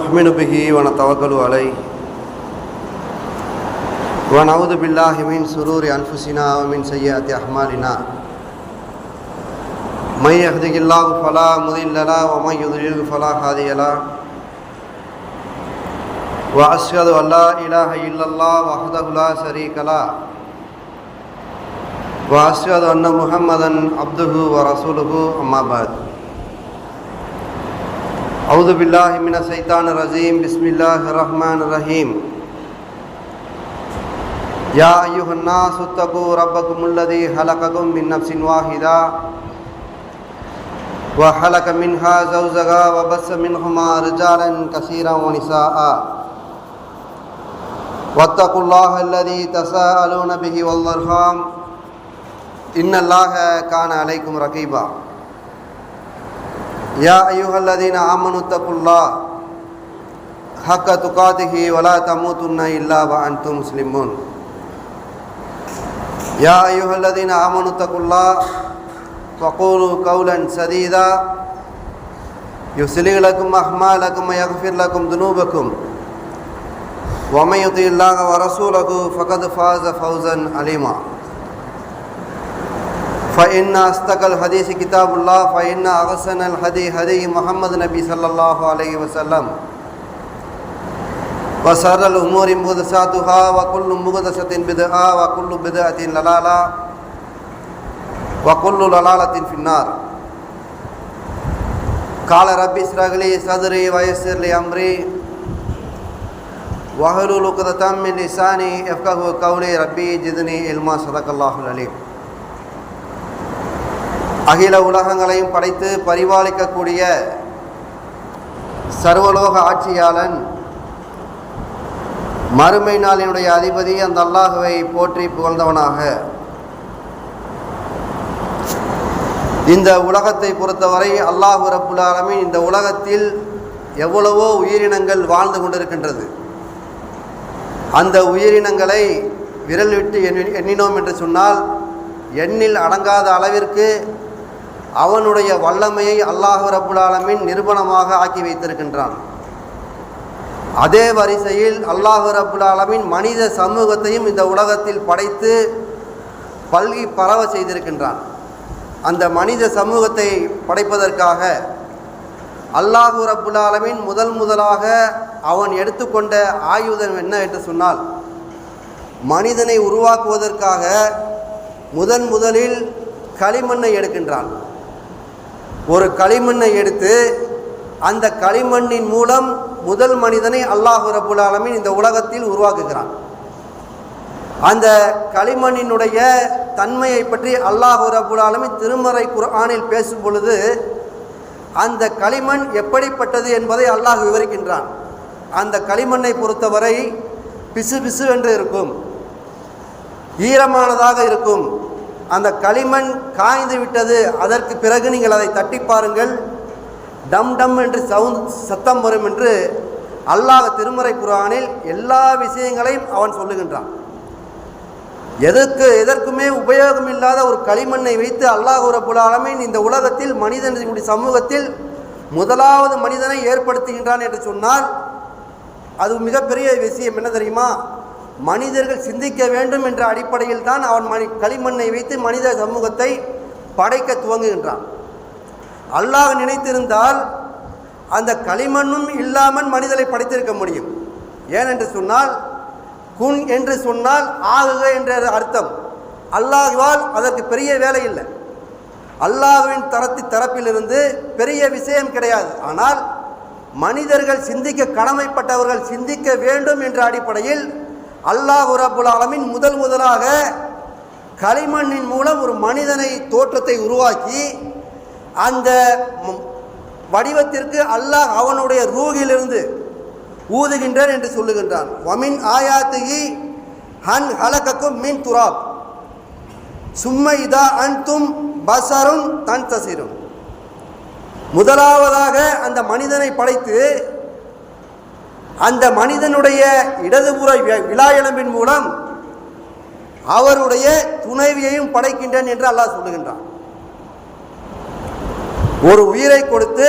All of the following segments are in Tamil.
نؤمن به ونتوكل عليه ونعوذ بالله من شرور أنفسنا ومن سيئات أعمالنا من يهده الله فلا مضل له ومن يضلل فلا هادي له وأشهد أن لا إله إلا الله وحده لا شريك له وأشهد أن محمدا عبده ورسوله أما بعد أعوذ بالله من الشيطان الرجيم بسم الله الرحمن الرحيم يا أيها الناس اتقوا ربكم الذي خلقكم من نفس واحدة وخلق منها زوجها وبث منهما رجالا كثيرا ونساء واتقوا الله الذي تساءلون به والأرحام إن الله كان عليكم رقيبا يا أيها الذين آمنوا اتقوا الله حق تقاته ولا تموتن إلا وأنتم مسلمون يا أيها الذين آمنوا اتقوا الله وقولوا قولا سديدا يصلح لكم أعمالكم ويغفر لكم ذنوبكم ومن يطع الله ورسوله فقد فاز فوزا عظيما فإن أصدق الحديث كتاب الله فإن أحسن الهدي هدي محمد نبي صلى الله عليه وسلم وشر الأمور محدثاتها وكل محدثة بدعة وكل بدعة ضلالة وكل ضلالة في النار قال ربي اشرح لي صدري ويسر لي أمري واحلل عقدة من لساني يفقهوا قولي ربي زدني علما صدق الله العليم அகில உலகங்களையும் படைத்து பரிபாலிக்கக்கூடிய சர்வலோக ஆட்சியாளன் மறுமை நாளினுடைய அதிபதி அந்த அல்லாஹுவை போற்றி புகழ்ந்தவனாக இந்த உலகத்தை பொறுத்தவரை அல்லாஹு ரப்புல் ஆலமீன் இந்த உலகத்தில் எவ்வளவோ உயிரினங்கள் வாழ்ந்து கொண்டிருக்கின்றது. அந்த உயிரினங்களை விரல் விட்டு எண்ணினோம் என்று சொன்னால் எண்ணில் அடங்காத அளவிற்கு அவனுடைய வல்லமையை அல்லாஹு ரப்புல் ஆலமீன் நிரூபணமாக ஆக்கி வைத்திருக்கின்றான். அதே வரிசையில் அல்லாஹு ரப்புல் ஆலமீன் மனித சமூகத்தையும் இந்த உலகத்தில் படைத்து பல்கி பரவ செய்திருக்கின்றான். அந்த மனித சமூகத்தை படைப்பதற்காக அல்லாஹு ரப்புல் ஆலமீன் முதலாக அவன் எடுத்துக்கொண்ட ஆயுதம் என்ன என்று சொன்னால், மனிதனை உருவாக்குவதற்காக முதலில் களிமண்ணை எடுக்கின்றான். ஒரு களிமண்ணை எடுத்து அந்த களிமண்ணின் மூலம் முதல் மனிதனை அல்லாஹு ரப்புல் ஆலமீன் இந்த உலகத்தில் உருவாக்குகிறான். அந்த களிமண்ணினுடைய தன்மையை பற்றி அல்லாஹு ரப்புல் ஆலமீன் திருமறை குர்ஆனில் பேசும் பொழுது அந்த களிமண் எப்படிப்பட்டது என்பதை அல்லாஹ் விவரிக்கின்றான். அந்த களிமண்ணை பொறுத்தவரை பிசு பிசு என்று இருக்கும், ஈரமானதாக இருக்கும். அந்த களிமண் காய்ந்து விட்டது, அதற்கு பிறகு நீங்கள் அதை தட்டி பாருங்கள், டம் டம் என்று சத்தம் வரும் என்று அல்லாஹ் திருமறை குர்ஆனில் எல்லா விஷயங்களையும் அவன் சொல்லுகின்றான். எதற்குமே உபயோகம் இல்லாத ஒரு களிமண்ணை வைத்து அல்லாஹ் ரப்புல் ஆலமீன் இந்த உலகத்தில் மனிதனுடைய சமூகத்தில் முதலாவது மனிதனை ஏற்படுத்துகின்றான் என்று சொன்னால் அது மிகப்பெரிய விஷயம். என்ன தெரியுமா? மனிதர்கள் சிந்திக்க வேண்டும் என்ற அடிப்படையில் தான் அவன் களிமண்ணை வைத்து மனித சமூகத்தை படைக்க துவங்குகின்றான். அல்லாஹ் நினைத்திருந்தால் அந்த களிமண்ணும் இல்லாமல் மனிதனை படைத்திருக்க முடியும். ஏனென்று சொன்னால் குன் என்று சொன்னால் ஆகுக என்ற அர்த்தம். அல்லாஹ்வால் அதற்கு பெரிய வேலை இல்லை. அல்லாஹ்வின் தரப்பிலிருந்து பெரிய விஷயம் கிடையாது. ஆனால் மனிதர்கள் சிந்திக்க கடமைப்பட்டவர்கள் சிந்திக்க வேண்டும் என்ற அடிப்படையில் அல்லாஹ் ரப்புல் ஆலமீன் முதலாக களிமண்ணின் மூலம் ஒரு மனிதனை தோற்றத்தை உருவாக்கி அந்த வடிவத்திற்கு அல்லாஹ் அவனுடைய ரூஹிலிருந்து ஊதுகின்றான் என்று சொல்லுகின்றான். வமின் ஆயாத்திஹி ஹன் ஹலகக்கும் மின் துராப் சும்ம இதா அன்தும் பஸரும் தன்தசிரும். முதலாவதாக அந்த மனிதனை படைத்து அந்த மனிதனுடைய இடதுபுற விலா எலும்பின் மூலம் அவருடைய துணைவியையும் படைக்கின்றேன் என்று அல்லாஹ் சொல்லுகின்றான். ஒரு உயிரை கொடுத்து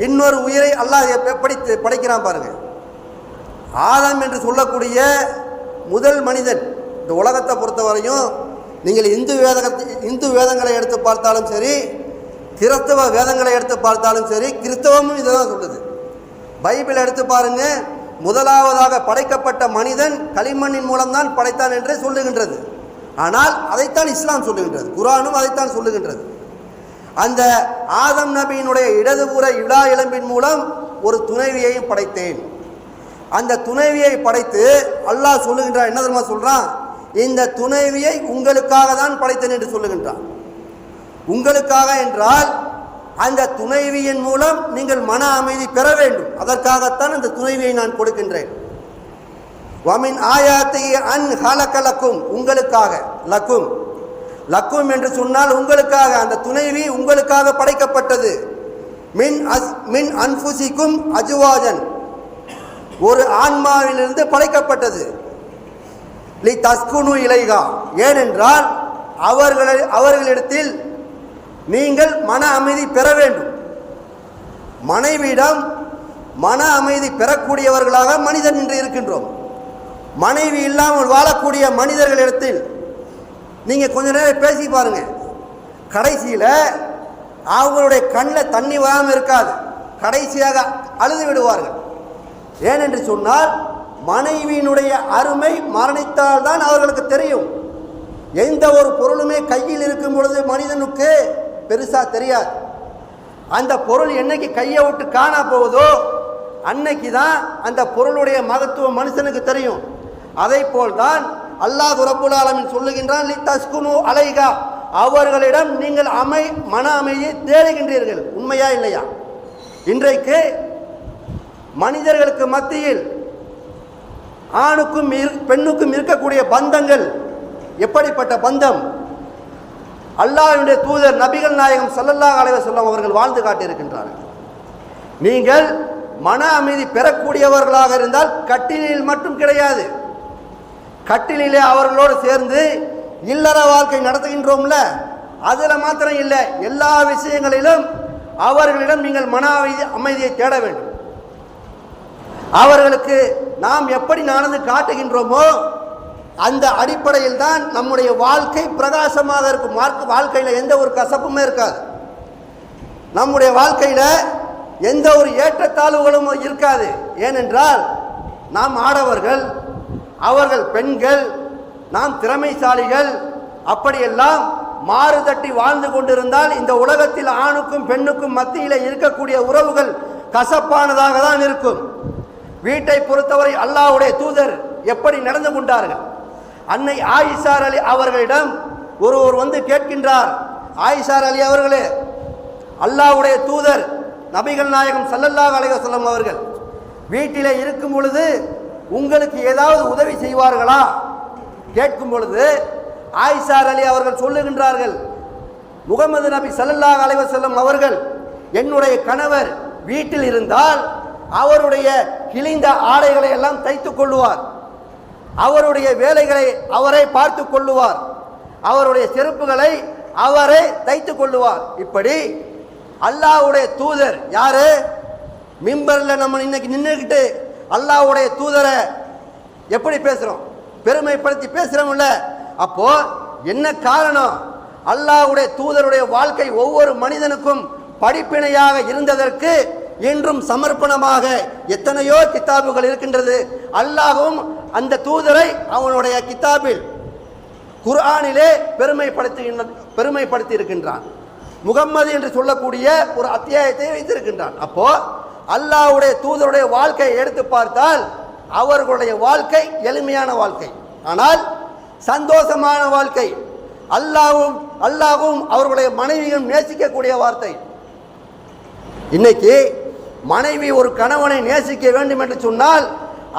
இன்னொரு உயிரை அல்லாஹ் எப்படி படைக்கிறான் பாருங்க. ஆதம் என்று சொல்லக்கூடிய முதல் மனிதன். இந்த உலகத்தை பொறுத்தவரையும் நீங்கள் இந்து வேதங்களை எடுத்து பார்த்தாலும் சரி, கிறிஸ்தவ வேதங்களை எடுத்து பார்த்தாலும் சரி, கிறிஸ்தவமும் இதை தான் சொல்லுது. பைபிள் எடுத்து பாருங்க, முதலாவதாக படைக்கப்பட்ட மனிதன் களிமண்ணின் மூலம்தான் படைத்தான் என்று சொல்லுகின்றது. ஆனால் அதைத்தான் இஸ்லாம் சொல்லுகின்றது, குர்ஆனும் அதைத்தான் சொல்லுகின்றது. அந்த ஆதம் நபியினுடைய இடதுபுற இளா எலும்பின் மூலம் ஒரு துணைவியையும் படைத்தேன். அந்த துணைவியை படைத்து அல்லாஹ் சொல்லுகின்றான், என்ன தெரியுமா சொல்றான்? இந்த துணைவியை உங்களுக்காக தான் படைத்தேன் என்று சொல்லுகின்றான். உங்களுக்காக என்றால் அந்த துணைவியின் மூலம் நீங்கள் மன அமைதி பெற வேண்டும். அதற்காகத்தான் அந்த துணைவியை நான் கொடுக்கின்றேன். வமின் ஆயாத்தி அன் ஹலகலக்கும், உங்களுக்காக. லக்கும், லக்கும் என்று சொன்னால் உங்களுக்காக. அந்த துணைவி உங்களுக்காக படைக்கப்பட்டது. மின் அன்ஃபுசிக்கும் அஜுவாஜன், ஒரு ஆன்மாவிலிருந்து படைக்கப்பட்டது. லி தஸ்குனு இலைகா, ஏனென்றால் அவர்களிடத்தில் நீங்கள் மன அமைதி பெற வேண்டும். மனைவியிடம் மன அமைதி பெறக்கூடியவர்களாக மனிதன் இன்று இருக்கின்றோம். மனைவி இல்லாமல் வாழக்கூடிய மனிதர்களிடத்தில் நீங்கள் கொஞ்ச நேரம் பேசி பாருங்க, கடைசியில் அவங்களுடைய கண்ணில் தண்ணி வராமல் இருக்காது, கடைசியாக அழுது விடுவார்கள். ஏனென்று சொன்னால் மனைவியினுடைய அருமை மரணித்தால் தான் அவர்களுக்கு தெரியும். எந்த ஒரு பொருளுமே கையில் இருக்கும் பொழுது மனிதனுக்கு பெருசாக தெரியாது. அந்த பொருள் என்னைக்கு கையை விட்டு காணா போகுதோ அன்னைக்கு தான் அந்த பொருளுடைய மகத்துவம் மனுஷனுக்கு தெரியும். அதை போல்தான் அல்லாஹ் ரப்புல் ஆலமீன் சொல்லுகின்றான், லி தஸ்குனு அலைகா, அவர்களிடம் நீங்கள் மன அமைதியை தேடுகின்றீர்கள். உண்மையா இல்லையா? இன்றைக்கு மனிதர்களுக்கு மத்தியில் ஆணுக்கும் பெண்ணுக்கும் இருக்கக்கூடிய பந்தங்கள் எப்படிப்பட்ட பந்தம்? அல்லாஹ்வுடைய தூதர் நபிகள் நாயகம் ஸல்லல்லாஹு அலைஹி வஸல்லம் அவர்கள் வாழ்ந்து காட்டியிருக்கின்றார்கள். நீங்கள் மன அமைதி பெறக்கூடியவர்களாக இருந்தால் கட்டிலில் மட்டும் கிடையாது, கட்டிலே அவர்களோடு சேர்ந்து இல்லற வாழ்க்கை நடத்துகின்றோம்ல, அதில் மாத்திரம் இல்லை, எல்லா விஷயங்களிலும் அவர்களிடம் நீங்கள் மன அமைதியை தேட வேண்டும். அவர்களுக்கு நாம் எப்படி நடந்து காட்டுகின்றோமோ அந்த அடிப்படையில் தான் நம்முடைய வாழ்க்கை பிரகாசமாக இருக்கும். வாழ்க்கையில் எந்த ஒரு கசப்புமே இருக்காது. நம்முடைய வாழ்க்கையில் எந்த ஒரு ஏற்றத்தாழ்வுகளும் இருக்காது. ஏனென்றால் நாம் ஆடவர்கள், அவர்கள் பெண்கள், நாம் திறமைசாலிகள், அப்படியெல்லாம் மாறு தட்டி வாழ்ந்து கொண்டிருந்தால் இந்த உலகத்தில் ஆணுக்கும் பெண்ணுக்கும் மத்தியில் இருக்கக்கூடிய உறவுகள் கசப்பானதாக தான் இருக்கும். வீட்டை பொறுத்தவரை அல்லாஹ்வுடைய தூதர் எப்படி நடந்து கொண்டார்கள்? அன்னை ஆயிஷா அலி அவர்களிடம் ஒருவர் வந்து கேட்கின்றார், ஆயிஷா அலி அவர்களே, அல்லாஹ்வுடைய தூதர் நபிகள் நாயகம் ஸல்லல்லாஹு அலைஹி வஸல்லம் அவர்கள் வீட்டிலே இருக்கும் பொழுது உங்களுக்கு ஏதாவது உதவி செய்வார்களா? கேட்கும் பொழுது ஆயிஷா அலி அவர்கள் சொல்லுகின்றார்கள், முகமது நபி ஸல்லல்லாஹு அலைஹி வஸல்லம் அவர்கள் என்னுடைய கணவர் வீட்டில் இருந்தால் அவருடைய கிழிந்த ஆடைகளை எல்லாம் தைத்துக் கொள்ளுவார், அவருடைய வேலைகளை அவரை பார்த்து கொள்ளுவார், அவருடைய செருப்புகளை அவரை தைத்துக் கொள்ளுவார். இப்படி அல்லாஹ்வுடைய தூதர் யாரு? மிம்பரில் நம்ம இன்னைக்கு நின்றுக்கிட்டு அல்லாஹ்வுடைய தூதரை எப்படி பேசுகிறோம்? பெருமைப்படுத்தி பேசுகிறோம்ல. அப்போ என்ன காரணம்? அல்லாஹ்வுடைய தூதருடைய வாழ்க்கை ஒவ்வொரு மனிதனுக்கும் படிப்பினையாக இருந்ததற்கு இன்றும் சமர்ப்பணமாக எத்தனையோ கிதாபுகள் இருக்கின்றது. அல்லாஹ்வும் அந்த தூதரை அவனுடைய கிதாபில் குர்ஆனிலே பெருமைப்படுத்தி இருக்கின்றான். முகம்மது என்று சொல்லக்கூடிய ஒரு அத்தியாயத்தை வைத்திருக்கின்றான். அப்போ அல்லாஹ்வுடைய தூதருடைய வாழ்க்கையை எடுத்து பார்த்தால் அவர்களுடைய வாழ்க்கை எளிமையான வாழ்க்கை, ஆனால் சந்தோஷமான வாழ்க்கை. அல்லாஹ்வும் அவர்களுடைய மனைவியும் நேசிக்கக்கூடிய வார்த்தை. இன்னைக்கு மனைவி ஒரு கணவனை நேசிக்க வேண்டும் என்று சொன்னால்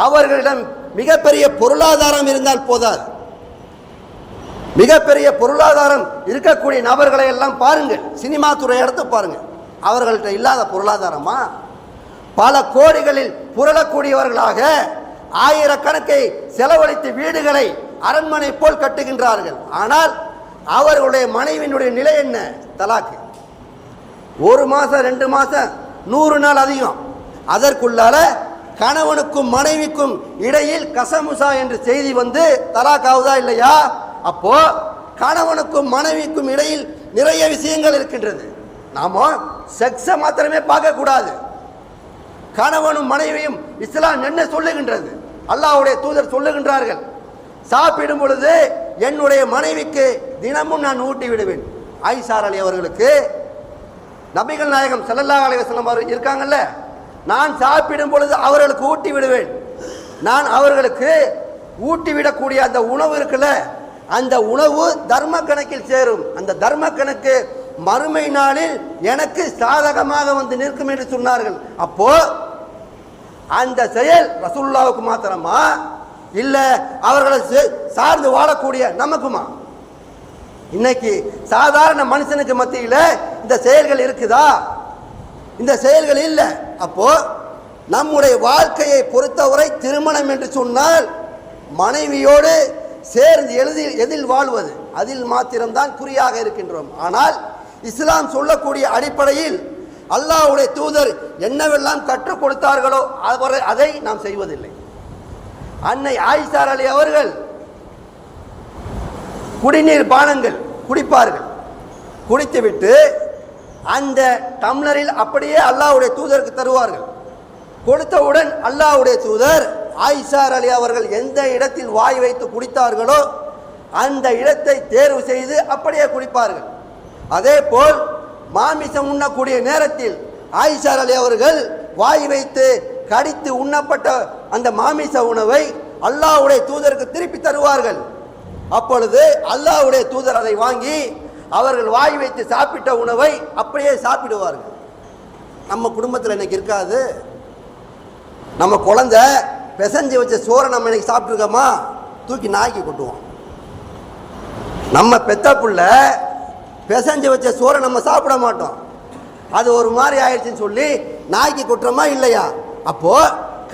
அவர்களிடம் மிகப்பெரிய பொருளாதாரம் இருந்தால் போதாது. மிகப்பெரிய பொருளாதாரம் இருக்கக்கூடிய நபர்களை எல்லாம் பாருங்கள், சினிமா துறை எடுத்து பாருங்கள், அவர்கள்ட்ட இல்லாத பொருளாதாரமா? பல கோடிகளில் புரளக்கூடியவர்களாக ஆயிரக்கணக்கை செலவழித்து வீடுகளை அரண்மனை போல் கட்டுகின்றார்கள். ஆனால் அவர்களுடைய மனைவியினுடைய நிலை என்ன? தலாக்கு. 1 மாதம் 2 மாதம் 100 நாள் அதிகம். அதற்குள்ளால கணவனுக்கும் மனைவிக்கும் இடையில் கசமுசா என்ற செய்தி வந்து தலாக் ஆகுதா இல்லையா? அப்போ கணவனுக்கும் மனைவிக்கும் இடையில் நிறைய விஷயங்கள் இருக்கின்றது. நாம செக்ஸை மாத்திரமே பார்க்க கூடாது. கணவனும் மனைவியும் இஸ்லாம் என்ன சொல்லுகின்றது? அல்லாஹ்வுடைய தூதர் சொல்லுகின்றார்கள், சாப்பிடும் பொழுது என்னுடைய மனைவிக்கு தினமும் நான் ஊட்டி விடுவேன். ஆயிஷா அலி அவர்களுக்கு நபிகள் நாயகம் ஸல்லல்லாஹு அலைஹி வஸல்லம் அவர் இருக்காங்கல்ல, நான் சாப்பிடும் பொழுது அவர்களுக்கு ஊட்டி விடுவேன். நான் அவர்களுக்கு ஊட்டி விடக்கூடிய அந்த உணவு இருக்குல்ல, அந்த உணவு தர்ம கணக்கில் சேரும். அந்த தர்ம கணக்கு மறுமை நாளில் எனக்கு சாதகமாக வந்து நிற்கும் என்று சொன்னார்கள். அப்போ அந்த செயல் ரசூலுல்லாஹ்வுக்கு மாத்திரமா இல்ல அவர்களை சார்ந்து வாழக்கூடிய நமக்குமா? இன்னைக்கு சாதாரண மனுஷனுக்கு மத்தியில் இந்த செயல்கள் இருக்குதா? இந்த செயல்கள் இல்லை. அப்போ நம்முடைய வாழ்க்கையை பொறுத்தவரை திருமணம் என்று சொன்னால் மனைவியோடு சேர்ந்து எதில் வாழ்வது, அதில் மாத்திரம்தான் குறியாக இருக்கின்றோம். ஆனால் இஸ்லாம் சொல்லக்கூடிய அடிப்படையில் அல்லாஹ்வுடைய தூதர் என்னவெல்லாம் கற்றுக் கொடுத்தார்களோ அதை நாம் செய்வதில்லை. அன்னை ஆயிஷா அலி அவர்கள் குடிநீர் பானங்கள் குடிப்பார்கள். குடித்துவிட்டு அந்த டம்ளரில் அப்படியே அல்லாஹ்வுடைய தூதருக்கு தருவார்கள். கொடுத்தவுடன் அல்லாஹ்வுடைய தூதர் ஆயிஷா அலி அவர்கள் எந்த இடத்தில் வாய் வைத்து குடித்தார்களோ அந்த இடத்தை தேர்வு செய்து அப்படியே குடிப்பார்கள். அதே போல் மாமிசம் உண்ணக்கூடிய நேரத்தில் ஆயிஷா அலி அவர்கள் வாய் வைத்து கடித்து உண்ணப்பட்ட அந்த மாமிச உணவை அல்லாஹ்வுடைய தூதருக்கு திருப்பி தருவார்கள். அப்பொழுது அல்லாஹ்வுடைய தூதர் அதை வாங்கி அவர்கள் வாய் வைத்து சாப்பிட்ட உணவை அப்படியே சாப்பிடுவார்கள். நம்ம குடும்பத்தில் இன்னைக்கு இருக்காது. நம்ம குழந்தை பிசைஞ்சு வச்ச சோறை நம்ம இன்னைக்கு சாப்பிட்ருக்கோமா, தூக்கி நாய்க்கு கொட்டுவோம். நம்ம பெத்த புள்ள பிசைஞ்சு வச்ச சோறை நம்ம சாப்பிட மாட்டோம். அது ஒரு மாதிரி ஆயிடுச்சுன்னு சொல்லி நாய்க்கு கொட்டுறோமா இல்லையா? அப்போ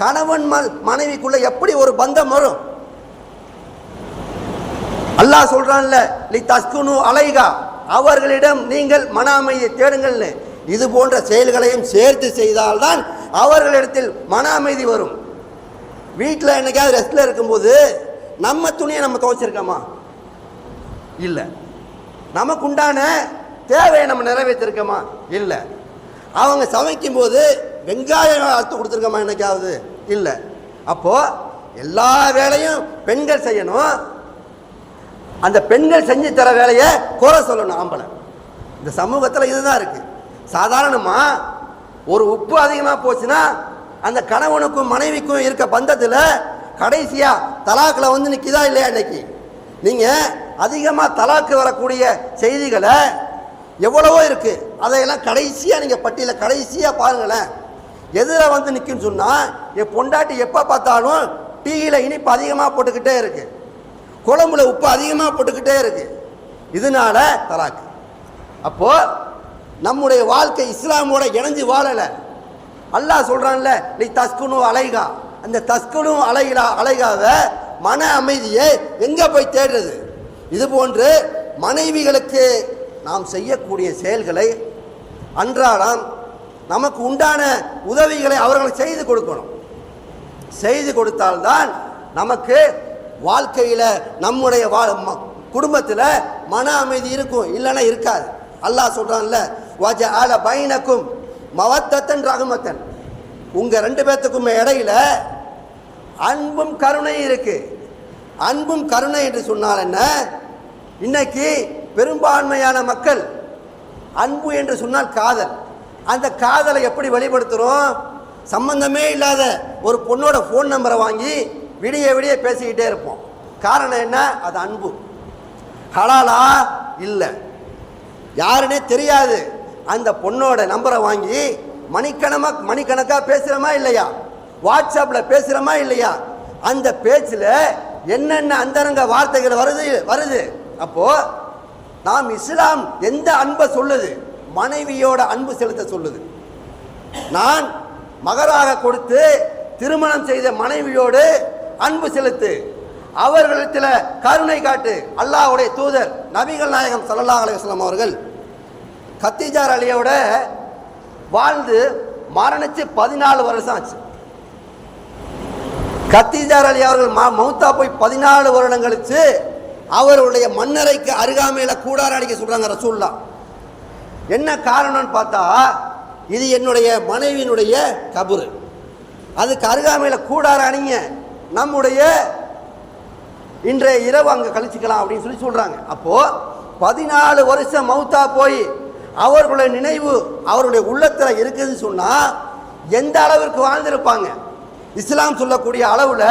கணவன் மனைவிக்குள்ள எப்படி ஒரு பந்தம் வரும்? அல்லாஹ் சொல்றான்ல, லி தஸ்குனு அலைகா, அவர்களிடம் நீங்கள் மன அமைதியை தேடுங்கள்னு. இது போன்ற செயல்களையும் சேர்த்து செய்தால்தான் அவர்களிடத்தில் மன அமைதி வரும். வீட்டில் என்னைக்காவது ரெஸ்ட்ல இருக்கும்போது நம்ம துணியை நம்ம துவைச்சிருக்கோமா? இல்லை. நமக்கு உண்டான தேவையை நம்ம நிறைவேற்றிருக்கோமா? இல்லை. அவங்க சமைக்கும் போது வெங்காயம் அறுத்து கொடுத்துருக்கோமா என்னைக்காவது? இல்லை. அப்போ எல்லா வேலையும் பெண்கள் செய்யணும். அந்த பெண்கள் செஞ்சு தர வேலையை குறை சொல்லணும் ஆம்பளை. இந்த சமூகத்தில் இதுதான் இருக்கு. சாதாரணமாக ஒரு உப்பு அதிகமாக போச்சுன்னா அந்த கணவனுக்கும் மனைவிக்கும் இருக்க பந்தத்தில் கடைசியாக தலாக்கில் வந்து நிற்கிதா இல்லையா? இன்னைக்கு நீங்கள் அதிகமாக தலாக்கு வரக்கூடிய செய்திகளை எவ்வளவோ இருக்குது, அதையெல்லாம் கடைசியாக நீங்கள் பட்டியலில் கடைசியாக பாருங்களேன். எதில் வந்து நிற்குன்னு சொன்னால், என் பொண்டாட்டி எப்போ பார்த்தாலும் டீயில் இனிப்பு அதிகமாக போட்டுக்கிட்டே இருக்கு, குழம்புல உப்பு அதிகமாக போட்டுக்கிட்டே இருக்கு, இதனால தலாக்கு. அப்போ நம்முடைய வாழ்க்கை இஸ்லாமோட இணைஞ்சு வாழலை. அல்லாஹ் சொல்றான்ல, நீ தஸ்குனு அலைகா, அந்த தஸ்குனு அலைகாவை மன அமைதியை எங்கே போய் தேடுறது? இது போன்று மனைவிகளுக்கு நாம் செய்யக்கூடிய செயல்களை அன்றாடம் நமக்கு உண்டான உதவிகளை அவர்கள் செய்து கொடுக்கணும். செய்து கொடுத்தால்தான் நமக்கு வாழ்க்கையில் நம்முடைய குடும்பத்தில் மன அமைதி இருக்கும், இல்லைன்னா இருக்காது. அல்லாஹ் சொல்றான்ல, வஜஅல பைனக்கும் மவத்தத்தன் ரஹ்மத்தன், உங்க ரெண்டு பேத்துக்கும் இடையில அன்பும் கருணை இருக்கு. அன்பும் கருணை என்று சொன்னால் என்ன? இன்னைக்கு பெரும்பான்மையான மக்கள் அன்பு என்று சொன்னால் காதல். அந்த காதலை எப்படி வெளிப்படுத்துகிறோம்? சம்பந்தமே இல்லாத ஒரு பொண்ணோட ஃபோன் நம்பரை வாங்கி விடிய விடிய பேசிக்கிட்டே இருப்போம். காரணம் என்ன? அது அன்பு. ஹலாலா இல்லை, யாருன்னே தெரியாது. அந்த பொண்ணோட நம்பரை வாங்கி மணிக்கணக்காக பேசுகிறோமா இல்லையா? வாட்ஸ்அப்பில் பேசுகிறோமா இல்லையா? அந்த பேச்சில் என்னென்ன அந்தரங்க வார்த்தைகள் வருது. அப்போது நாம் இஸ்லாம் எந்த அன்பை சொல்லுது? மனைவியோட அன்பு செலுத்த சொல்லுது. நான் மகராக கொடுத்து திருமணம் செய்த மனைவியோடு அன்பு செலுத்து, அவர்களிடத்தில் கருணை காட்டு. அல்லாஹ்வுடைய தூதர் நபிகள் நாயகம் ஸல்லல்லாஹு அலைஹி வஸல்லம் அவர்கள் கத்தீஜா அலியோட வாழ்ந்து மரணிச்சு 14 வருஷம் ஆச்சு. கத்தீஜா அலி அவர்கள் மௌத்தா போய் 14 வருடம் கழிச்சு அவருடைய மன்னரைக்கு அருகாமையில கூடார அடிக்க சொல்றாங்க ரசூலுல்லாஹ். என்ன காரணம்னு பார்த்தா, இது என்னுடைய மனைவியினுடைய கபரு, அதுக்கு அருகாமையில கூடார அணிங்க, நம்முடைய இன்றைய இரவு அங்க கழிச்சுக்கலாம் அப்படின்னு சொல்றாங்க. அப்போ 14 வருஷம் மௌத்தா போய் அவர்களுடைய நினைவு அவருடைய உள்ளத்துல இருக்குதுன்னு சொன்னா எந்த அளவிற்கு வாழ்ந்திருப்பாங்க? இஸ்லாம் சொல்லக்கூடிய அளவுல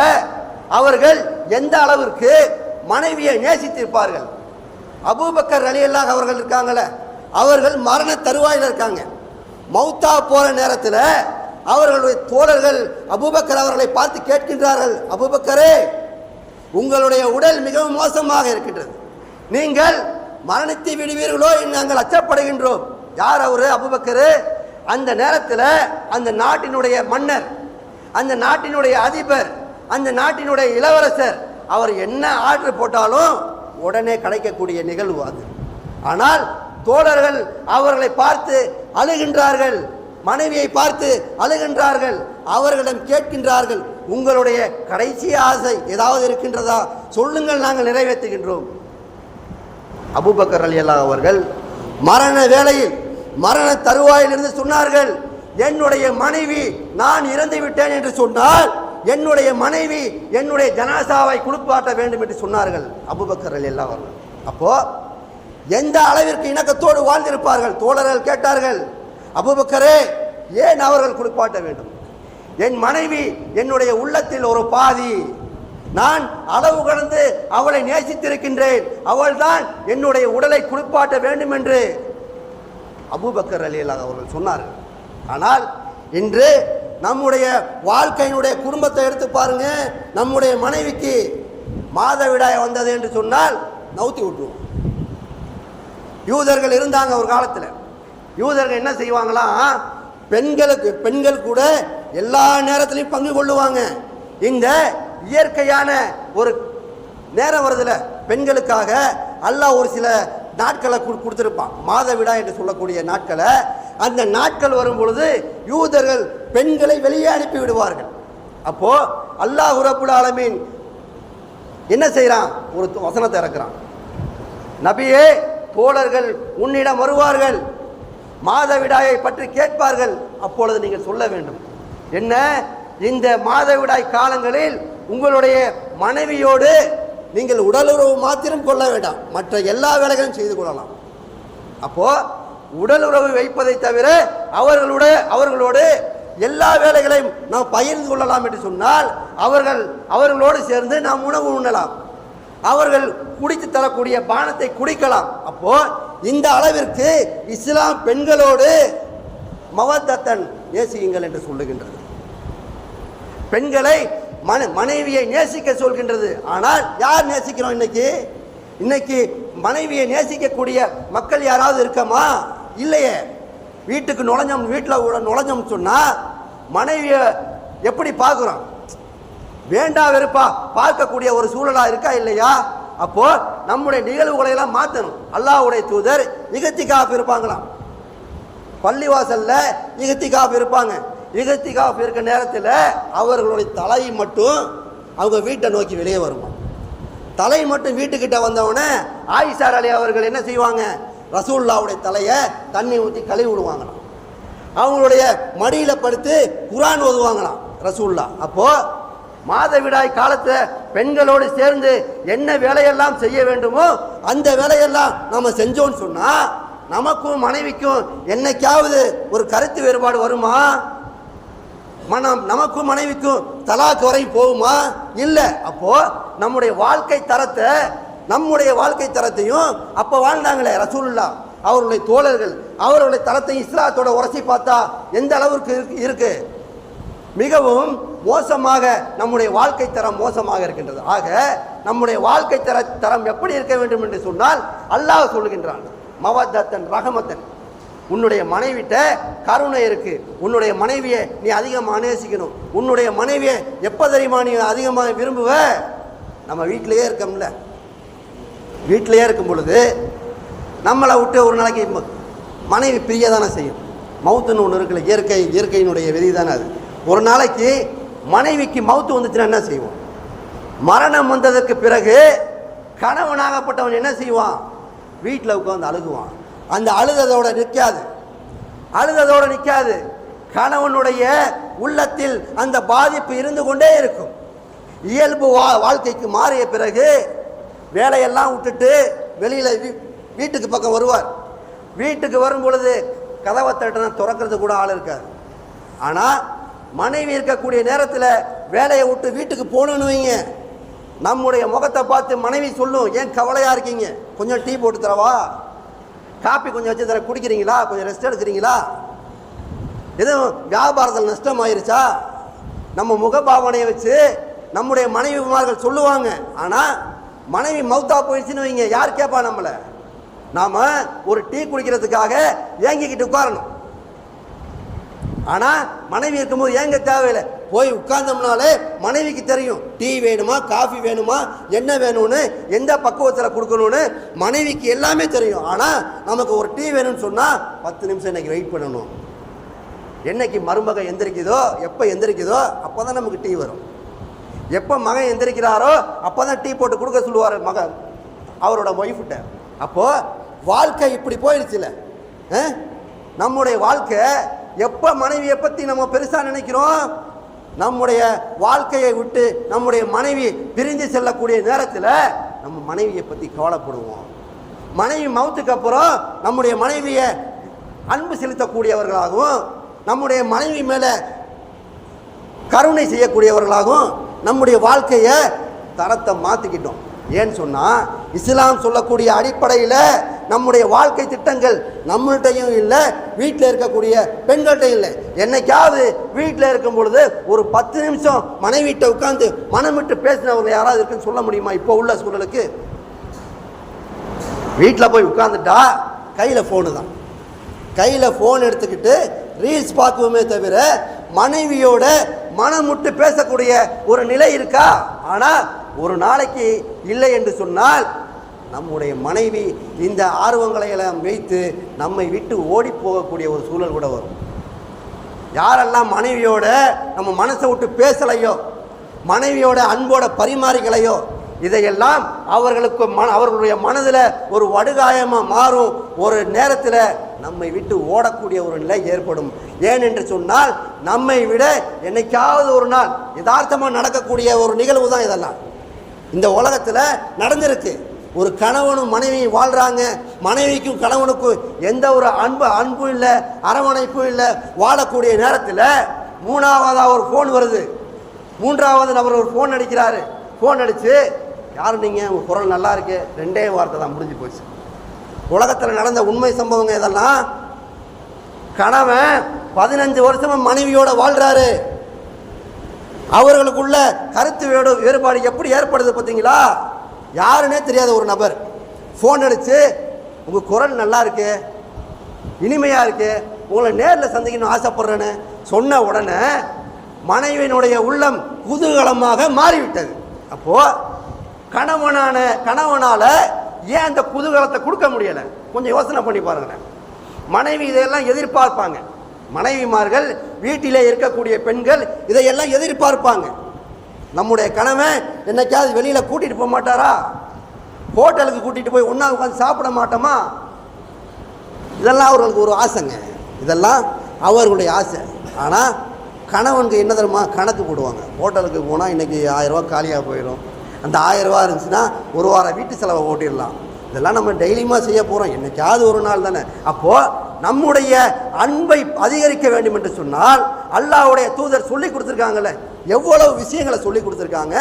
அவர்கள் எந்த அளவிற்கு மனைவியை நேசித்திருப்பார்கள்? அபூபக்கர் ரலியல்லாஹு அவர்கள் இருக்காங்களே, அவர்கள் மரண தருவாயில் இருக்காங்க. மௌத்தா போற நேரத்தில் அவர்களுடைய தோழர்கள் அபூபக்கர் அவர்களை பார்த்து கேட்கின்றார்கள், அபூபக்கரே, உங்களுடைய உடல் மிகவும் மோசமாக இருக்கின்றது, நீங்கள் மரணித்து விடுவீர்களோ என்று நாங்கள் அச்சப்படுகின்றோம். யார் அவரு? அபூபக்கர். அந்த நேரத்தில் அந்த நாட்டினுடைய மன்னர், அந்த நாட்டினுடைய அதிபர், அந்த நாட்டினுடைய இளவரசர், அவர் என்ன ஆர்டர் போட்டாலும் உடனே கிடைக்கக்கூடிய நிகழ்வு அது. ஆனால் தோழர்கள் அவர்களை பார்த்து அழுகின்றார்கள், மனைவியை பார்த்து அழுகின்றார்கள். அவர்களிடம் கேட்கின்றார்கள், உங்களுடைய கடைசி ஆசை ஏதாவது இருக்கின்றதா, சொல்லுங்கள், நாங்கள் நிறைவேற்றுகின்றோம். அபூபக்கர் ரலியல்லாஹு அவர்கள் மரண வேளையில் மரண தருவாயிலிருந்து சொன்னார்கள், என்னுடைய மனைவி நான் இறந்து விட்டேன் என்று சொன்னால் என்னுடைய மனைவி என்னுடைய ஜனாசாவை குளிப்பாட்ட வேண்டும் என்று சொன்னார்கள் அபூபக்கர் ரலியல்லாஹு அவர்கள். அப்போ எந்த அளவிற்கு இணக்கத்தோடு வாழ்ந்திருப்பார்கள்? தோழர்கள் கேட்டார்கள், அபூபக்கரே, ஏன் அவர்கள் குளிப்பாட்ட வேண்டும்? என் மனைவி என்னுடைய உள்ளத்தில் ஒரு பாதி, நான் அளவு கடந்து அவளை நேசித்திருக்கின்றேன், அவள் தான் என்னுடைய உடலை குளிப்பாட்ட வேண்டும் என்று அபூபக்கர் ரலியல்லாஹு அவர்கள் சொன்னார்கள். ஆனால் இன்று நம்முடைய வாழ்க்கையினுடைய குடும்பத்தை எடுத்து பாருங்க, நம்முடைய மனைவிக்கு மாதவிடாய் வந்தது என்று சொன்னால் நவுத்தி விட்டுருவோம். யூதர்கள் இருந்தாங்க ஒரு காலத்தில். யூதர்கள் என்ன செய்வாங்களாம், பெண்கள் கூட எல்லா நேரத்திலையும் பங்கு கொள்ளுவாங்க. இந்த இயற்கையான ஒரு நேரம் வருதுல, பெண்களுக்காக அல்லாஹ் ஒரு சில நாட்களை கொடுத்திருப்பான், மாதவிடாய் என்று சொல்லக்கூடிய நாட்களை. அந்த நாட்கள் வரும் பொழுது யூதர்கள் பெண்களை வெளியே அனுப்பி விடுவார்கள். அப்போ அல்லாஹ் ரப்புல் ஆலமீன் என்ன செய்யறான்? ஒரு வசனத்தை இறக்குறான், நபியே, தோழர்கள் உன்னிடம் வருவார்கள், மாதவிடாயை பற்றி கேட்பார்கள், அப்பொழுது நீங்கள் சொல்ல வேண்டும், என்ன, இந்த மாதவிடாய் காலங்களில் உங்களுடைய மனைவியோடு நீங்கள் உடலுறவு மாத்திரம் கொள்ள வேண்டாம், மற்ற எல்லா வேலைகளும் செய்து கொள்ளலாம். அப்போ உடலுறவு வைப்பதை தவிர அவர்களோடு எல்லா வேலைகளையும் நாம் பகிர்ந்து கொள்ளலாம் என்று சொன்னால் அவர்களோடு சேர்ந்து நாம் உணவு உண்ணலாம், அவர்கள் குடித்து தரக்கூடிய பானத்தை குடிக்கலாம். அப்போ இந்த அளவிற்கு இஸ்லாம் பெண்களோடு மவத்தத்தன் நேசியுங்கள் என்று சொல்லுகின்றது. பெண்களை மனைவியை நேசிக்க சொல்கின்றது. ஆனால் யார் நேசிக்கிறோம்? இன்னைக்கு மனைவியை நேசிக்கக்கூடிய மக்கள் யாராவது இருக்கமா? இல்லையே. வீட்டுக்கு வீட்டில் நுழைஞ்சோம் சொன்னா மனைவியை எப்படி பார்க்குறோம்? வேண்டா வெறுப்பா பார்க்கக்கூடிய ஒரு சூழலா இருக்கா இல்லையா? அப்போ நம்முடைய நிகழ்வுகளை எல்லாம் மாற்றணும். அல்லாஹ்வுடைய தூதர் இகத்திகாஃப் இருப்பாங்களாம், பள்ளிவாசல்ல இகத்திகாஃப் இருப்பாங்க. இகத்திகாஃப் இருக்க நேரத்தில் அவர்களுடைய தலை மட்டும் அவங்க வீட்டை நோக்கி வெளியே வருமா. தலை மட்டும் வீட்டுக்கிட்ட வந்தவொடனே ஆயிஷா அலி அவர்கள் என்ன செய்வாங்க? ரசூலுல்லாஹ்வுடைய தலையை தண்ணி ஊற்றி கழுவி விடுவாங்களாம். அவங்களுடைய மடியில் படுத்து குர்ஆன் ஓதுவாங்களாம் ரசூலுல்லாஹ். அப்போ மாதவிடாய் காலத்தை பெண்களோடு சேர்ந்து என்ன வேலையெல்லாம் செய்ய வேண்டுமோ அந்த வேலையெல்லாம் நம்ம செஞ்சோன்னு சொன்னா நமக்கும் மனைவிக்கும் என்னைக்காவது ஒரு கருத்து வேறுபாடு வருமா? நமக்கும் மனைவிக்கும் தலாக் வரை போகுமா? இல்லை. அப்போ நம்முடைய வாழ்க்கை தரத்தையும் அப்போ வாழ்ந்தாங்களே ரசூலுல்லாஹ், அவர்களுடைய தோழர்கள், அவர்களுடைய தரத்தையும் இஸ்லாத்தோட உரசி பார்த்தா எந்த அளவுக்கு இருக்கு? மிகவும் மோசமாக நம்முடைய வாழ்க்கை தரம் மோசமாக இருக்கின்றது. ஆக நம்முடைய வாழ்க்கை தரம் எப்படி இருக்க வேண்டும் என்று சொன்னால் அல்லாஹ் சொல்லுகின்றான், மவத்தன் ரஹமத்தன், உன்னுடைய மனைவிட்ட கருணை இருக்கு, உன்னுடைய மனைவியை நீ அதிகமாக நேசிக்கணும். உன்னுடைய மனைவியை எப்போ தெரியுமா நீ அதிகமாக விரும்புவ? நம்ம வீட்டிலேயே இருக்கோம்ல, வீட்டிலேயே இருக்கும் பொழுது நம்மளை விட்டு ஒரு நாளைக்கு மனைவி பிரிய தானே செய்யும். மவுத்துன்னு ஒன்று இருக்குல்ல, இயற்கையினுடைய விதி தானே அது. ஒரு நாளைக்கு மனைவிக்கு மவுத்து வந்துச்சுன்னா என்ன செய்வோம்? மரணம் வந்ததற்கு பிறகு கணவனாகப்பட்டவன் என்ன செய்வான்? வீட்டில் உட்காந்து அழுகுவான். அந்த அழுததோட நிற்காது. கணவனுடைய உள்ளத்தில் அந்த பாதிப்பு இருந்து கொண்டே இருக்கும். இயல்பு வாழ்க்கைக்கு மாறிய பிறகு வேலையெல்லாம் விட்டுட்டு வெளியில் வீட்டுக்கு பக்கம் வருவார். வீட்டுக்கு வரும் பொழுது கதவை தட்டினா திறக்கிறது கூட ஆள் இருக்காது. ஆனால் மனைவி இருக்கக்கூடிய நேரத்தில் வேலையை விட்டு வீட்டுக்கு போகணுன்னு வைங்க, நம்முடைய முகத்தை பார்த்து மனைவி சொல்லும், ஏன் கவலையாக இருக்கீங்க, கொஞ்சம் டீ போட்டு தரவா, காப்பி கொஞ்சம் வச்சு தர, குடிக்கிறீங்களா, கொஞ்சம் ரெஸ்ட் எடுக்கிறீங்களா, எதுவும் வியாபாரத்தில் நஷ்டமாயிருச்சா, நம்ம முகபாவனையை வச்சு நம்முடைய மனைவிமார்கள் சொல்லுவாங்க. ஆனால் மனைவி மவுத்தா போயிடுச்சுன்னு வைங்க, யார் கேட்பா நம்மளை? நாம் ஒரு டீ குடிக்கிறதுக்காக ஏங்கிக்கிட்டு உட்காரணும். ஆனால் மனைவி இருக்கும்போது ஏங்க தேவையில்லை, போய் உட்கார்ந்தோம்னாலே மனைவிக்கு தெரியும் டீ வேணுமா, காஃபி வேணுமா, என்ன வேணும்னு, எந்த பக்குவத்தில் கொடுக்கணும்னு மனைவிக்கு எல்லாமே தெரியும். ஆனால் நமக்கு ஒரு டீ வேணும்னு சொன்னால் 10 நிமிஷம் இன்னைக்கு வெயிட் பண்ணணும். என்னைக்கு மருமக எந்திரிக்குதோ, எப்போ எந்திரிக்குதோ அப்போ தான் நமக்கு டீ வரும். எப்போ மகன் எந்திரிக்கிறாரோ அப்போ தான் டீ போட்டு கொடுக்க சொல்லுவார் மகன் அவரோட ஒய்ஃப்கிட்ட. அப்போது வாழ்க்கை இப்படி போயிடுச்சுல. நம்முடைய வாழ்க்கை எப்போ மனைவியை பற்றி நம்ம பெருசாக நினைக்கிறோம், நம்முடைய வாழ்க்கையை விட்டு நம்முடைய மனைவி பிரிஞ்சு செல்லக்கூடிய நேரத்தில் நம்ம மனைவியை பற்றி கவலைப்படுவோம். மனைவி மவுத்துக்கு அப்புறம் நம்முடைய மனைவியை அன்பு செலுத்தக்கூடியவர்களாகவும், நம்முடைய மனைவி மேலே கருணை செய்யக்கூடியவர்களாகவும் நம்முடைய வாழ்க்கையை தரத்தை மாற்றிக்கிட்டோம். ஏன்னு சொன்னால் இஸ்லாம் சொல்லக்கூடிய அடிப்படையில் நம்முடைய வாழ்க்கை திட்டங்கள் நம்மள்கிட்டையும் இல்லை, வீட்டில் இருக்கக்கூடிய பெண்கள்கிட்டையும் இல்லை. என்னைக்காவது வீட்டில் இருக்கும் பொழுது ஒரு 10 நிமிஷம் மனைவிட்ட உட்காந்து மனம் விட்டு பேசினவங்க யாராவது இருக்குன்னு சொல்ல முடியுமா? இப்போ உள்ள சூழலுக்கு வீட்டில் போய் உட்காந்துட்டா கையில் ஃபோனு தான். கையில் ஃபோன் எடுத்துக்கிட்டு ரீல்ஸ் பார்க்குவோமே தவிர மனைவியோட மனம் விட்டு பேசக்கூடிய ஒரு நிலை இருக்கா? ஆனால் ஒரு நாளைக்கு இல்லை என்று சொன்னால் நம்முடைய மனைவி இந்த ஆர்வங்களை எல்லாம் வைத்து நம்மை விட்டு ஓடி போகக்கூடிய ஒரு சூழல் கூட வரும். யாரெல்லாம் மனைவியோட நம்ம மனசை விட்டு பேசலையோ, மனைவியோட அன்போட பரிமாறிகளையோ, இதையெல்லாம் அவர்களுடைய மனதில் ஒரு வடுகாயமாக மாறும். ஒரு நேரத்தில் நம்மை விட்டு ஓடக்கூடிய ஒரு நிலை ஏற்படும். ஏனென்று சொன்னால் நம்மை விட என்னைக்காவது ஒரு நாள் யதார்த்தமாக நடக்கக்கூடிய ஒரு நிகழ்வு தான் இதெல்லாம். இந்த உலகத்தில் நடந்திருக்கு. ஒரு கணவனும் மனைவியும் வாழ்கிறாங்க, மனைவிக்கும் கணவனுக்கும் எந்த ஒரு அன்பும் இல்லை, அரவணைப்பும் இல்லை. வாழக்கூடிய நேரத்தில் மூணாவதாக ஒரு ஃபோன் வருது. மூன்றாவது நபர் ஒரு ஃபோன் அடிக்கிறாரு. ஃபோன் அடித்து, யார் நீங்கள், உங்கள் குரல் நல்லா இருக்கு, 2 வார்த்தை தான், முடிஞ்சு போச்சு. உலகத்தில் நடந்த உண்மை சம்பவங்க இதெல்லாம். கணவன் 15 வருஷமாக மனைவியோட வாழ்கிறாரு. அவர்களுக்குள்ள கருத்து வேறுபாடு எப்படி ஏற்படுது பார்த்தீங்களா? யாருன்னே தெரியாத ஒரு நபர் ஃபோன் அடித்து, உங்கள் குரல் நல்லா இருக்கு, இனிமையாக இருக்கு, உங்களை நேரில் சந்திக்கணும்னு ஆசைப்படுறேன்னு சொன்ன உடனே மனைவியினுடைய உள்ளம் குதூகலமாக மாறிவிட்டது. அப்போது கணவனால் ஏன் அந்த குதூகலத்தை கொடுக்க முடியலை? கொஞ்சம் யோசனை பண்ணி பாருங்களேன். மனைவி இதையெல்லாம் எதிர்பார்ப்பாங்க. மனைவிமார்கள், வீட்டிலே இருக்கக்கூடிய பெண்கள் இதையெல்லாம் எதிர்பார்ப்பாங்க. நம்முடைய கணவன் என்னைக்காவது வெளியில் கூட்டிகிட்டு போக மாட்டாரா? ஹோட்டலுக்கு கூட்டிகிட்டு போய் ஒன்றா உட்காந்து சாப்பிட மாட்டோமா? இதெல்லாம் அவர்களுக்கு ஒரு ஆசைங்க. இதெல்லாம் அவர்களுடைய ஆசை. ஆனால் கணவனுக்கு என்ன தருமா கணக்கு போடுவாங்க. ஹோட்டலுக்கு போனால் இன்றைக்கி 1000 ரூபா காலியாக போயிடும். அந்த 1000 ரூபா இருந்துச்சுன்னா ஒரு வாரம் வீட்டு செலவை ஓட்டிடலாம். இதெல்லாம் நம்ம டெய்லியுமா செய்ய போகிறோம், என்னைக்காவது ஒரு நாள் தானே. அப்போது நம்முடைய அன்பை அதிகரிக்க வேண்டும் என்று சொன்னால் அல்லாஹ்வுடைய தூதர் சொல்லி கொடுத்துருக்காங்கல்ல, எவ்வளவு விஷயங்களை சொல்லி கொடுத்துருக்காங்க.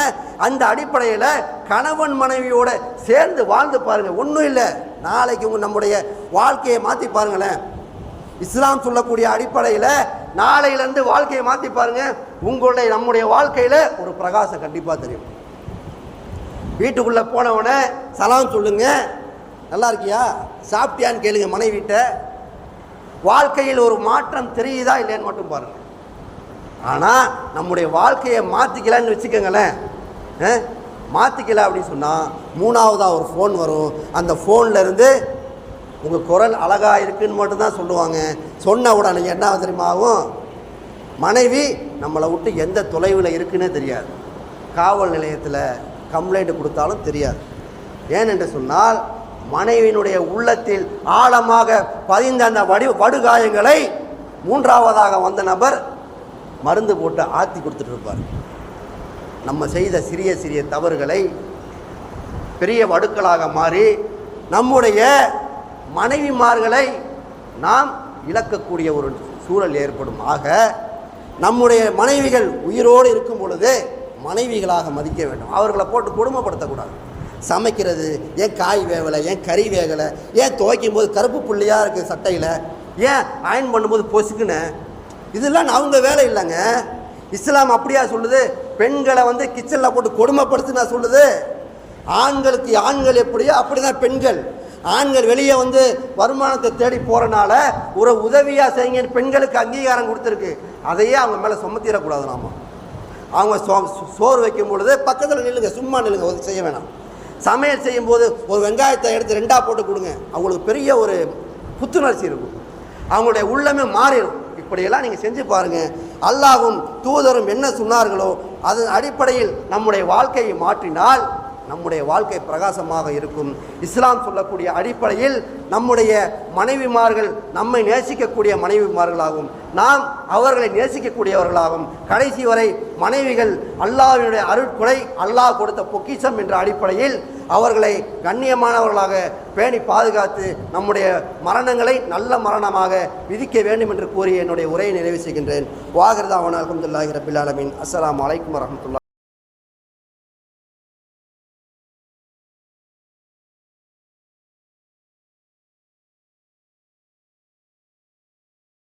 அந்த அடிப்படையில் கணவன் மனைவியோட சேர்ந்து வாழ்ந்து பாருங்கள். ஒன்றும் இல்லை, நாளைக்கு நம்முடைய வாழ்க்கையை மாற்றி பாருங்களேன். இஸ்லாம் சொல்லக்கூடிய அடிப்படையில் நாளையிலேருந்து வாழ்க்கையை மாற்றி பாருங்கள். நம்முடைய வாழ்க்கையில் ஒரு பிரகாசம் கண்டிப்பாக தெரியும். வீட்டுக்குள்ளே போனவனே சலாம் சொல்லுங்க, நல்லா இருக்கியா, சாப்பிட்டியான்னு கேளுங்க மனைவிட்ட. வாழ்க்கையில் ஒரு மாற்றம் தெரியுதா இல்லைன்னு மட்டும் பாருங்கள். ஆனால் நம்முடைய வாழ்க்கையை மாற்றிக்கலான்னு வச்சுக்கோங்களேன். மாற்றிக்கல அப்படின்னு சொன்னால் மூணாவதாக ஒரு ஃபோன் வரும். அந்த ஃபோனில் இருந்து உங்கள் குரல் அழகாக இருக்குன்னு மட்டும்தான் சொல்லுவாங்க. சொன்ன உடனே என்ன தெரியுமாவும், மனைவி நம்மளை விட்டு எந்த தொலைவில் இருக்குன்னே தெரியாது. காவல் நிலையத்தில் கம்ப்ளைண்ட் கொடுத்தாலும் தெரியாது. ஏனென்று சொன்னால் மனைவியினுடைய உள்ளத்தில் ஆழமாக பதிந்த அந்த வடுகாயங்களை மூன்றாவதாக வந்த நபர் மருந்து போட்டு ஆற்றி கொடுத்துட்டு இருப்பார். நம்ம செய்த சிறிய சிறிய தவறுகளை பெரிய வடுக்களாக மாறி நம்முடைய மனைவிமார்களை நாம் இழக்கக்கூடிய ஒரு சூழல் ஏற்படும். ஆக நம்முடைய மனைவிகள் உயிரோடு இருக்கும் பொழுது மனைவிகளாக மதிக்க வேண்டும். அவர்களை போட்டு கொடுமைப்படுத்தக்கூடாது. சமைக்கிறது, ஏன் காய் வேகலை, ஏன் கறி வேகலை, ஏன் துவைக்கும் போது கருப்பு புள்ளியாக இருக்குது சட்டையில், ஏன் அயன் பண்ணும்போது பொசுக்குன்னு, இதெல்லாம் அவங்க வேலை இல்லைங்க. இஸ்லாம் அப்படியா சொல்லுது? பெண்களை கிச்சனில் போட்டு கொடுமைப்படுத்தி நான் சொல்லுது. ஆண்களுக்கு ஆண்கள் எப்படியோ அப்படி தான் பெண்கள். ஆண்கள் வெளியே வருமானத்தை தேடி போகிறனால ஒரு உதவியாக செய்யுங்கன்னு பெண்களுக்கு அங்கீகாரம் கொடுத்துருக்கு. அதையே அவங்க மேலே சுமத்திடக்கூடாது. நாம அவங்க சோறு வைக்கும் பொழுது பக்கத்தில் நில்லுங்க, சும்மா நில்லுங்க, செய்ய வேணாம். சமையல் செய்யும்போது ஒரு வெங்காயத்தை எடுத்து 2ஆக போட்டு கொடுங்க. அவங்களுக்கு பெரிய ஒரு புத்துணர்ச்சி இருக்கும், அவங்களுடைய உள்ளமே மாறிடும். இப்படியெல்லாம் நீங்கள் செஞ்சு பாருங்கள். அல்லாஹ்வும் தூதரும் என்ன சொன்னார்களோ அதன் அடிப்படையில் நம்முடைய வாழ்க்கையை மாற்றினால் நம்முடைய வாழ்க்கை பிரகாசமாக இருக்கும். இஸ்லாம் சொல்லக்கூடிய அடிப்படையில் நம்முடைய மனைவிமார்கள் நம்மை நேசிக்கக்கூடிய மனைவிமார்களாகும், நாம் அவர்களை நேசிக்கக்கூடியவர்களாகும். கடைசி வரை மனைவிகள் அல்லாஹ்வினுடைய அருட்கொடை, அல்லாஹ் கொடுத்த பொக்கிஷம் என்ற அடிப்படையில் அவர்களை கண்ணியமானவர்களாக பேணி பாதுகாத்து நம்முடைய மரணங்களை நல்ல மரணமாக விதிக்க வேண்டும் என்று கூறி என்னுடைய உரையை நிறைவு செய்கின்றேன். வாகிருதாவான அல்ஹம்துலில்லாஹி ரப்பில் ஆலமீன். அஸ்ஸலாமு அலைக்கும் வரஹ்மத்துல்லாஹி.